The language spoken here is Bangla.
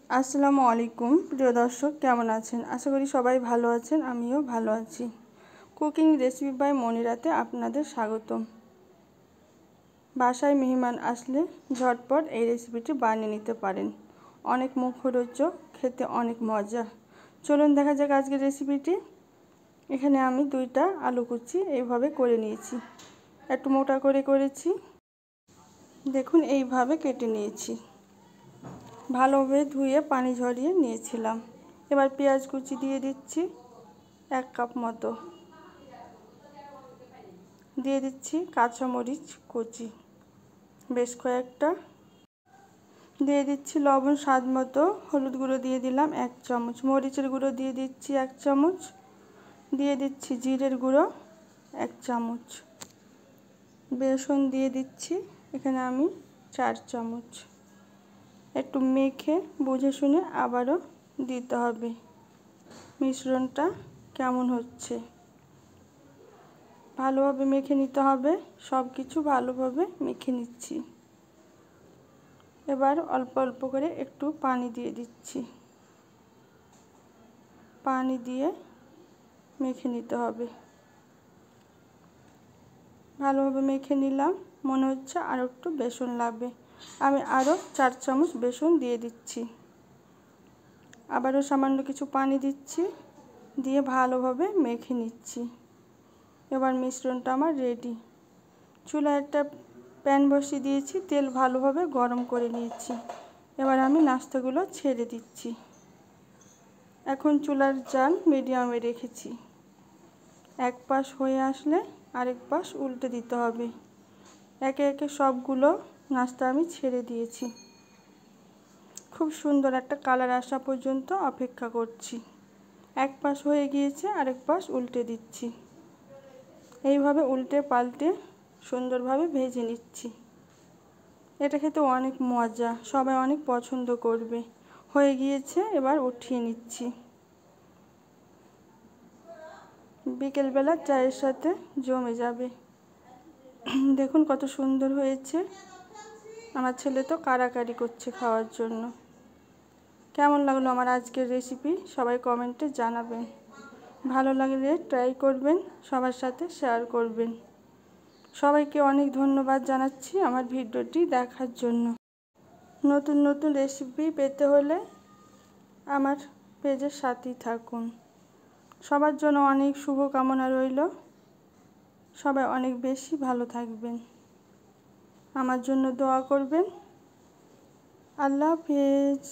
আসসালামু আলাইকুম প্রিয় দর্শক, কেমন আছেন? আশা করি সবাই ভালো আছেন, আমিও ভালো আছি। কুকিং রেসিপি বাই মনিরাতে আপনাদের স্বাগতম। বাসায় মেহমান আসলে ঝটপট এই রেসিপিটি বানিয়ে নিতে পারেন। অনেক মুখরোচক, খেতে অনেক মজা। চলুন দেখা যাক আজকের রেসিপিটি। এখানে আমি 2টা আলু কুচি এইভাবে করে নিয়েছি, একটু মোটা করে করেছি। দেখুন এইভাবে কেটে নিয়েছি, ভালোভাবে ধুয়ে পানি ঝরিয়ে নিয়েছিলাম। এবার পেঁয়াজ কুচি দিয়ে দিচ্ছি 1 কাপ মতো, দিয়ে দিচ্ছি কাঁচামরিচ কুচি বেশ কয়েকটা, দিয়ে দিচ্ছি লবণ স্বাদ মতো, হলুদ গুঁড়ো দিয়ে দিলাম 1 চামচ, মরিচের গুঁড়ো দিয়ে দিচ্ছি 1 চামচ, দিয়ে দিচ্ছি জিরের গুঁড়ো 1 চামচ, বেসন দিয়ে দিচ্ছি এখানে আমি 4 চামচ। একটু মেখে বুঝে শুনে আবারও দিতে হবে। মিশ্রণটা কেমন হচ্ছে ভালোভাবে মেখে নিতে হবে, সব কিছু ভালোভাবে মেখে নিচ্ছি। এবার অল্প অল্প করে একটু পানি দিয়ে দিচ্ছি, পানি দিয়ে মেখে নিতে হবে। ভালোভাবে মেখে নিলাম, মনে হচ্ছে আরও একটু বেসন লাগবে, আমি আরও 4 চামচ বেসন দিয়ে দিচ্ছি। আবারও সামান্য কিছু পানি দিচ্ছি, দিয়ে ভালোভাবে মেখে নিচ্ছি। এবার মিশ্রণটা আমার রেডি। চুলায় একটা প্যান বসিয়ে দিয়েছি, তেল ভালোভাবে গরম করে নিয়েছি। এবার আমি নাস্তাগুলো ছেড়ে দিচ্ছি। এখন চুলার জাল মিডিয়ামে রেখেছি, এক পাশ হয়ে আসলে আরেক পাশ উল্টে দিতে হবে। একে একে সবগুলো নাস্তা আমি ছেড়ে দিয়েছি। খুব সুন্দর একটা কালার আসা পর্যন্ত অপেক্ষা করছি। এক পাশ হয়ে গিয়েছে, আরেক পাশ উল্টে দিচ্ছি। এইভাবে উল্টে পাল্টে সুন্দরভাবে ভেজে নিচ্ছি। এটা খেতে অনেক মজা, সবাই অনেক পছন্দ করবে। হয়ে গিয়েছে, এবার উঠিয়ে নিচ্ছি। বিকেলবেলা চায়ের সাথে জমে যাবে। দেখুন কত সুন্দর হয়েছে। আমার ছেলে তো কাড়াকাড়ি করছে খাওয়ার জন্য। কেমন লাগলো আমার আজকের রেসিপি সবাই কমেন্টে জানাবেন। ভালো লাগলে ট্রাই করবেন, সবার সাথে শেয়ার করবেন। সবাইকে অনেক ধন্যবাদ জানাচ্ছি আমার ভিডিওটি দেখার জন্য। নতুন নতুন রেসিপি পেতে হলে আমার পেজের সাথেই থাকুন। সবার জন্য অনেক শুভকামনা রইল। সবাই অনেক বেশি ভালো থাকবেন, আমার জন্য দোয়া করবেন। আল্লাহ হাফেজ।